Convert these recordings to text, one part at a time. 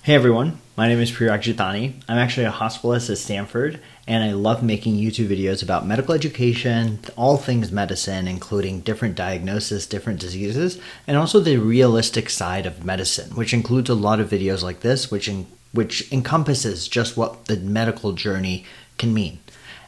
Hey everyone, my name is Priyakjitani. I'm actually a hospitalist at Stanford, and I love making YouTube videos about medical education, all things medicine, including different diagnoses, different diseases, and also the realistic side of medicine, which includes a lot of videos like this, which encompasses just what the medical journey can mean.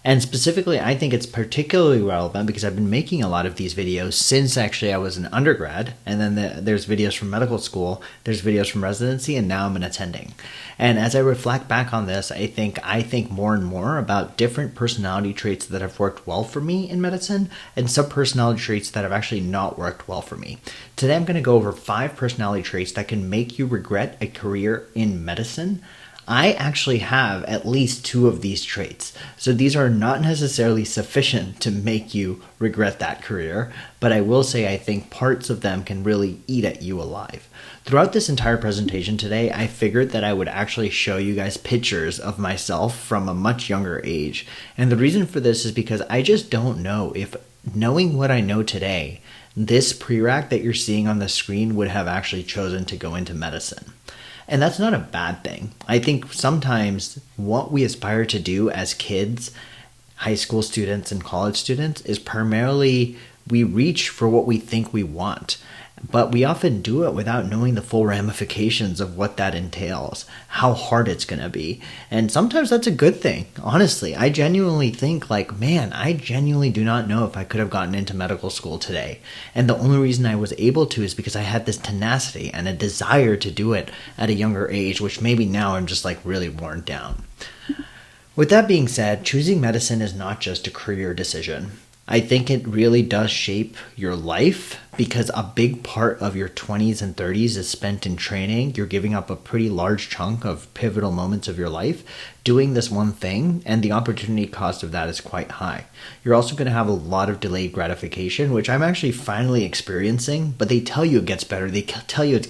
And specifically, I think it's particularly relevant because I've been making a lot of these videos since actually I was an undergrad. And then there's videos from medical school, there's videos from residency, and now I'm an attending. And as I reflect back on this, I think more and more about different personality traits that have worked well for me in medicine and some personality traits that have actually not worked well for me. Today, I'm going to go over 5 personality traits that can make you regret a career in medicine. I actually have at least 2 of these traits. So these are not necessarily sufficient to make you regret that career, but I will say I think parts of them can really eat at you alive. Throughout this entire presentation today, I figured that I would actually show you guys pictures of myself from a much younger age. And the reason for this is because I just don't know if knowing what I know today, this prereq that you're seeing on the screen would have actually chosen to go into medicine. And that's not a bad thing. I think sometimes what we aspire to do as kids, high school students and college students, is primarily we reach for what we think we want. But we often do it without knowing the full ramifications of what that entails, how hard it's going to be. And sometimes that's a good thing. Honestly, I genuinely think I genuinely do not know if I could have gotten into medical school today. And the only reason I was able to is because I had this tenacity and a desire to do it at a younger age, which maybe now I'm just really worn down. With that being said, choosing medicine is not just a career decision. I think it really does shape your life because a big part of your 20s and 30s is spent in training. You're giving up a pretty large chunk of pivotal moments of your life doing this one thing, and the opportunity cost of that is quite high. You're also going to have a lot of delayed gratification, which I'm actually finally experiencing, but they tell you it gets better. They tell you it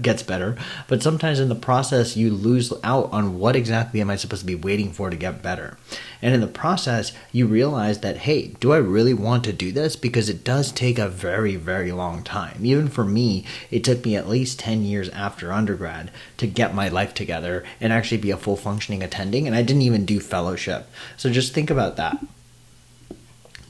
gets better, but sometimes in the process, you lose out on what exactly am I supposed to be waiting for to get better. And in the process, you realize that, hey, do I really want to do this? Because it does take a very, very long time. Even for me, it took me at least 10 years after undergrad to get my life together and actually be a full functioning attending. And I didn't even do fellowship. So just think about that.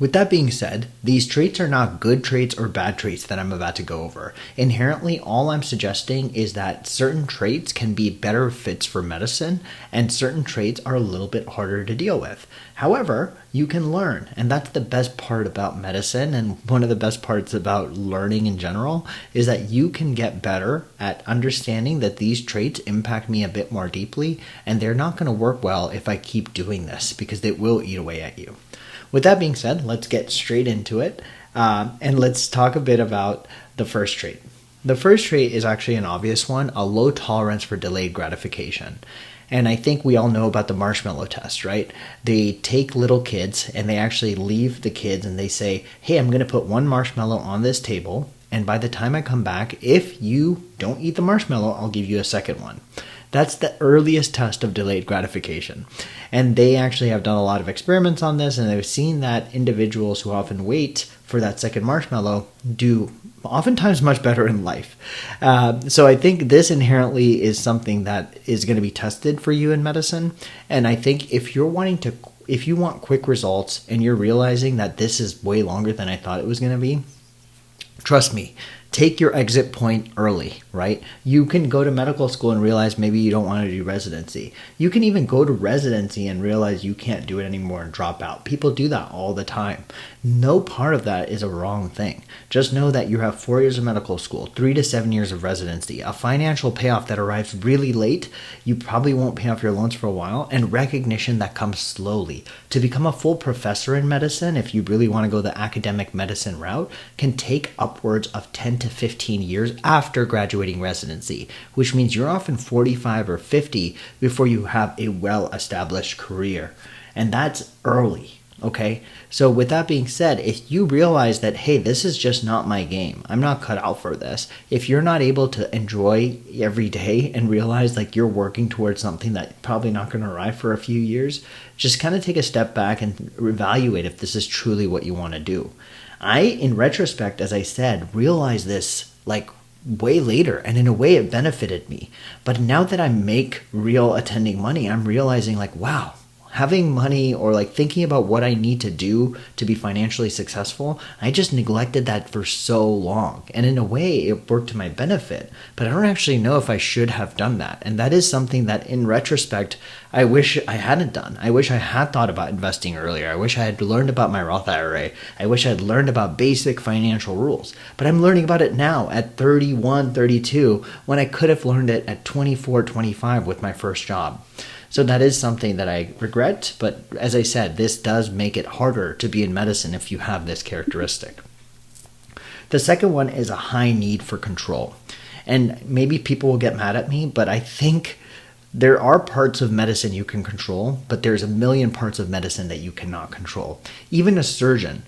With that being said, these traits are not good traits or bad traits that I'm about to go over. Inherently, all I'm suggesting is that certain traits can be better fits for medicine, and certain traits are a little bit harder to deal with. However, you can learn, and that's the best part about medicine, and one of the best parts about learning in general is that you can get better at understanding that these traits impact me a bit more deeply, and they're not going to work well if I keep doing this because they will eat away at you. With that being said, let's get straight into it, and let's talk a bit about the first trait. The first trait is actually an obvious one, a low tolerance for delayed gratification. And I think we all know about the marshmallow test, right? They take little kids and they actually leave the kids and they say, hey, I'm going to put 1 marshmallow on this table, and by the time I come back, if you don't eat the marshmallow, I'll give you a second one. That's the earliest test of delayed gratification. And they actually have done a lot of experiments on this, and they've seen that individuals who often wait for that second marshmallow do oftentimes much better in life. So I think this inherently is something that is going to be tested for you in medicine. And I think if you want quick results and you're realizing that this is way longer than I thought it was going to be, trust me, take your exit point early, right? You can go to medical school and realize maybe you don't want to do residency. You can even go to residency and realize you can't do it anymore and drop out. People do that all the time. No part of that is a wrong thing. Just know that you have 4 years of medical school, 3 to 7 years of residency, a financial payoff that arrives really late. You probably won't pay off your loans for a while, and recognition that comes slowly. To become a full professor in medicine, if you really want to go the academic medicine route, can take upwards of 10 to 15 years after graduating residency, which means you're often 45 or 50 before you have a well-established career. And that's early. Okay, so with that being said, if you realize that, hey, this is just not my game, I'm not cut out for this. If you're not able to enjoy every day and realize you're working towards something that's probably not going to arrive for a few years, just kind of take a step back and evaluate if this is truly what you want to do. I, in retrospect, as I said, realized this way later, and in a way it benefited me. But now that I make real attending money, I'm realizing like, wow, having money or like thinking about what I need to do to be financially successful, I just neglected that for so long. And in a way, it worked to my benefit, but I don't actually know if I should have done that. And that is something that in retrospect, I wish I hadn't done. I wish I had thought about investing earlier. I wish I had learned about my Roth IRA. I wish I had learned about basic financial rules. But I'm learning about it now at 31, 32, when I could have learned it at 24, 25 with my first job. So that is something that I regret, but as I said, this does make it harder to be in medicine if you have this characteristic. The second one is a high need for control. And maybe people will get mad at me, but I think there are parts of medicine you can control, but there's a million parts of medicine that you cannot control. Even a surgeon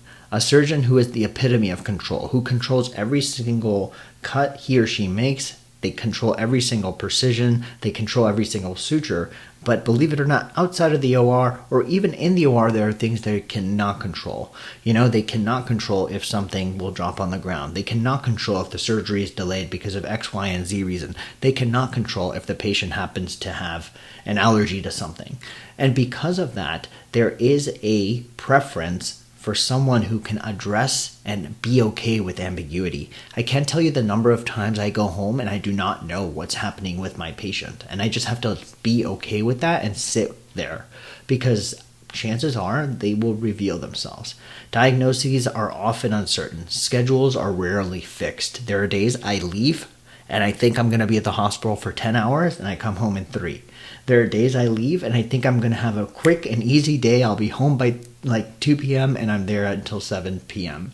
who is the epitome of control, who controls every single cut he or she makes, they control every single precision, they control every single suture. But believe it or not, outside of the OR or even in the OR, there are things they cannot control. They cannot control if something will drop on the ground. They cannot control if the surgery is delayed because of X, Y, and Z reason. They cannot control if the patient happens to have an allergy to something. And because of that, there is a preference for someone who can address and be okay with ambiguity. I can't tell you the number of times I go home and I do not know what's happening with my patient. And I just have to be okay with that and sit there, because chances are they will reveal themselves. Diagnoses are often uncertain. Schedules are rarely fixed. There are days I leave and I think I'm going to be at the hospital for 10 hours and I come home in 3. There are days I leave and I think I'm going to have a quick and easy day. I'll be home by like 2 p.m. and I'm there until 7 p.m.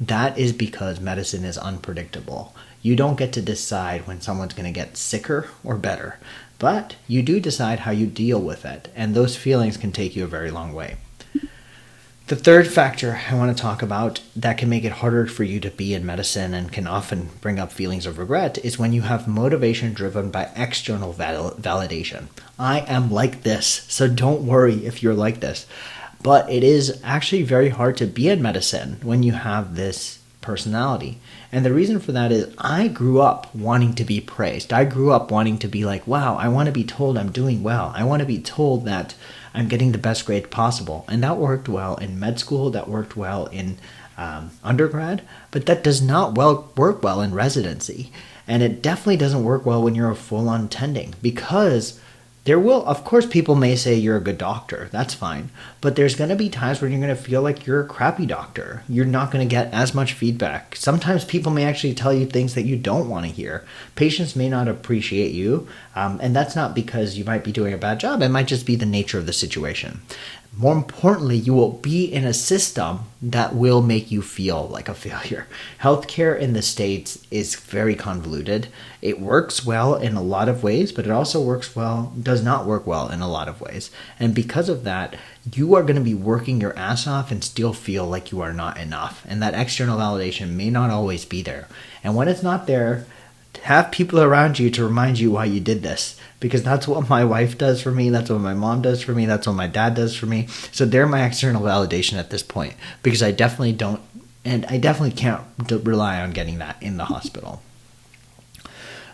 That is because medicine is unpredictable. You don't get to decide when someone's going to get sicker or better, but you do decide how you deal with it, and those feelings can take you a very long way. The third factor I want to talk about that can make it harder for you to be in medicine and can often bring up feelings of regret is when you have motivation driven by external validation. I am like this, so don't worry if you're like this. But it is actually very hard to be in medicine when you have this personality. And the reason for that is I grew up wanting to be praised. I grew up wanting to be like, wow, I want to be told I'm doing well. I want to be told that I'm getting the best grade possible. And that worked well in med school, that worked well in undergrad, but that does not work well in residency. And it definitely doesn't work well when you're a full-on attending, because there will, of course, people may say you're a good doctor. That's fine. But there's going to be times where you're going to feel like you're a crappy doctor. You're not going to get as much feedback. Sometimes people may actually tell you things that you don't want to hear. Patients may not appreciate you. And that's not because you might be doing a bad job. It might just be the nature of the situation. More importantly, you will be in a system that will make you feel like a failure. Healthcare in the States is very convoluted. It works well in a lot of ways, but it also does not work well in a lot of ways. And because of that, you are going to be working your ass off and still feel like you are not enough. And that external validation may not always be there. And when it's not there, have people around you to remind you why you did this, because that's what my wife does for me. That's what my mom does for me. That's what my dad does for me. So they're my external validation at this point, because I definitely don't, and I definitely can't rely on getting that in the hospital.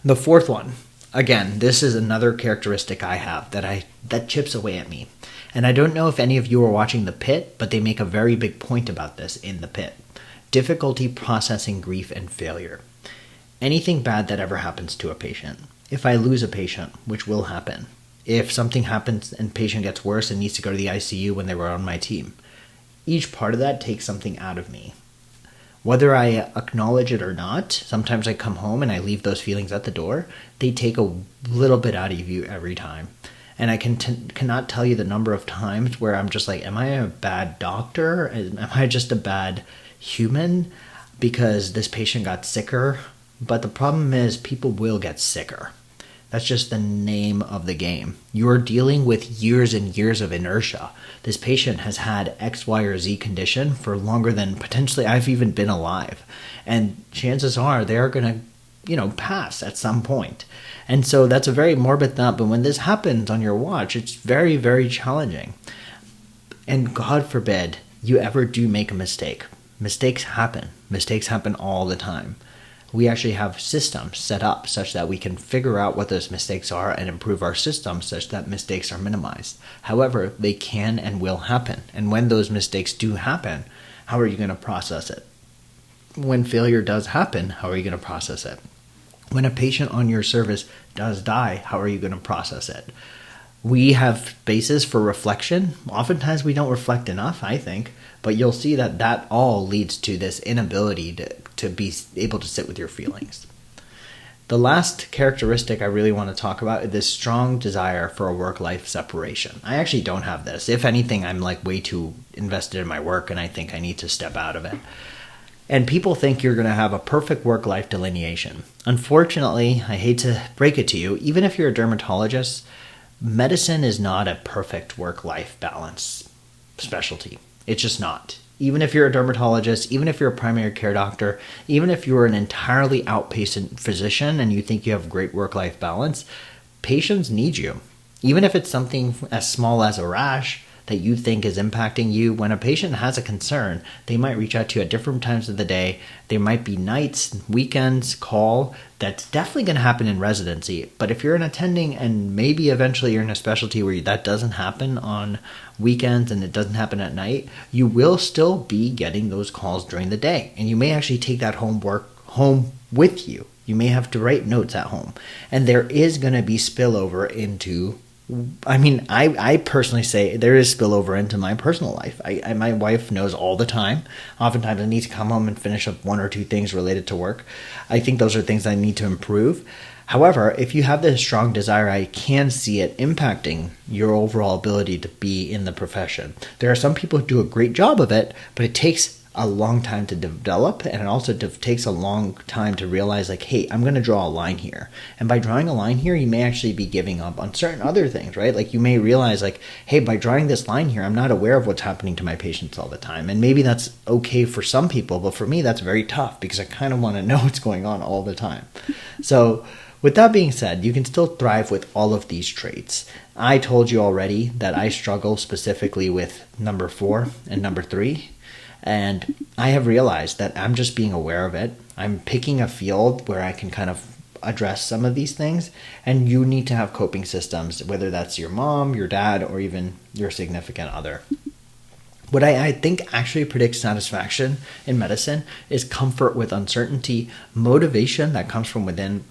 The fourth one, again, this is another characteristic I have that chips away at me. And I don't know if any of you are watching The Pit, but they make a very big point about this in The Pit. Difficulty processing grief and failure. Anything bad that ever happens to a patient. If I lose a patient, which will happen. If something happens and patient gets worse and needs to go to the ICU when they were on my team. Each part of that takes something out of me. Whether I acknowledge it or not, sometimes I come home and I leave those feelings at the door. They take a little bit out of you every time. And I cannot tell you the number of times where I'm just like, am I a bad doctor? Am I just a bad human because this patient got sicker? But the problem is people will get sicker. That's just the name of the game. You're dealing with years and years of inertia. This patient has had X, Y, or Z condition for longer than potentially I've even been alive. And chances are they're going to, pass at some point. And so that's a very morbid thought. But when this happens on your watch, it's very, very challenging. And God forbid you ever do make a mistake. Mistakes happen. Mistakes happen all the time. we actually have systems set up such that we can figure out what those mistakes are and improve our systems such that mistakes are minimized. However, they can and will happen. And when those mistakes do happen, how are you going to process it? When failure does happen, how are you going to process it? When a patient on your service does die, how are you going to process it? We have spaces for reflection. Oftentimes we don't reflect enough, I think, but you'll see that that all leads to this inability to be able to sit with your feelings. The last characteristic I really want to talk about is this strong desire for a work-life separation. I actually don't have this. If anything, I'm like way too invested in my work and I think I need to step out of it. And people think you're going to have a perfect work-life delineation. Unfortunately, I hate to break it to you, even if you're a dermatologist, medicine is not a perfect work-life balance specialty. It's just not. Even if you're a dermatologist, even if you're a primary care doctor, even if you're an entirely outpatient physician and you think you have great work-life balance, patients need you. Even if it's something as small as a rash that you think is impacting you, when a patient has a concern, they might reach out to you at different times of the day. There might be nights, weekends, call. That's definitely going to happen in residency. But if you're an attending and maybe eventually you're in a specialty where that doesn't happen on weekends and it doesn't happen at night, you will still be getting those calls during the day. And you may actually take that home with you. You may have to write notes at home. And there is going to be spillover into I personally say there is spillover into my personal life. My wife knows all the time. Oftentimes I need to come home and finish up one or two things related to work. I think those are things I need to improve. However, if you have this strong desire, I can see it impacting your overall ability to be in the profession. There are some people who do a great job of it, but it takes a long time to develop, and it also takes a long time to realize like, hey, I'm going to draw a line here. And by drawing a line here, you may actually be giving up on certain other things, right? Like you may realize like, hey, by drawing this line here, I'm not aware of what's happening to my patients all the time. And maybe that's okay for some people, but for me, that's very tough because I kind of want to know what's going on all the time. So with that being said, you can still thrive with all of these traits. I told you already that I struggle specifically with number 4 and number 3. And I have realized that I'm just being aware of it. I'm picking a field where I can kind of address some of these things. And you need to have coping systems, whether that's your mom, your dad, or even your significant other. What I think actually predicts satisfaction in medicine is comfort with uncertainty, motivation that comes from within,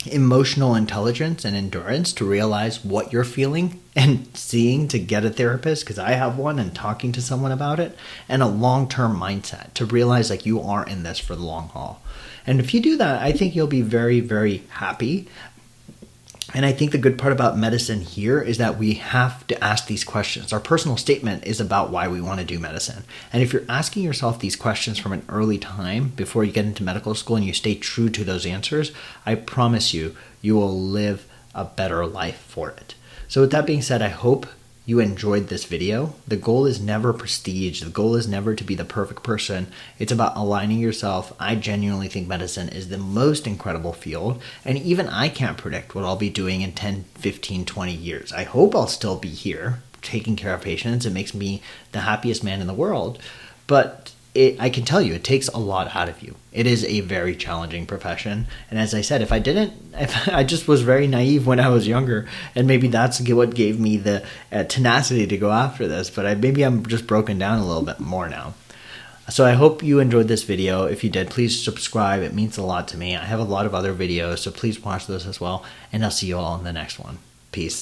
emotional intelligence and endurance to realize what you're feeling and seeing to get a therapist, because I have one, and talking to someone about it, and a long-term mindset to realize like you are in this for the long haul. And if you do that, I think you'll be very, very happy. And I think the good part about medicine here is that we have to ask these questions. Our personal statement is about why we want to do medicine. And if you're asking yourself these questions from an early time before you get into medical school and you stay true to those answers, I promise you, you will live a better life for it. So with that being said, I hope you enjoyed this video. The goal is never prestige. The goal is never to be the perfect person. It's about aligning yourself. I genuinely think medicine is the most incredible field. And even I can't predict what I'll be doing in 10, 15, 20 years. I hope I'll still be here taking care of patients. It makes me the happiest man in the world. But I can tell you, it takes a lot out of you. It is a very challenging profession. And as I said, if I just was very naive when I was younger, and maybe that's what gave me the tenacity to go after this, but maybe I'm just broken down a little bit more now. So I hope you enjoyed this video. If you did, please subscribe. It means a lot to me. I have a lot of other videos, so please watch those as well. And I'll see you all in the next one. Peace.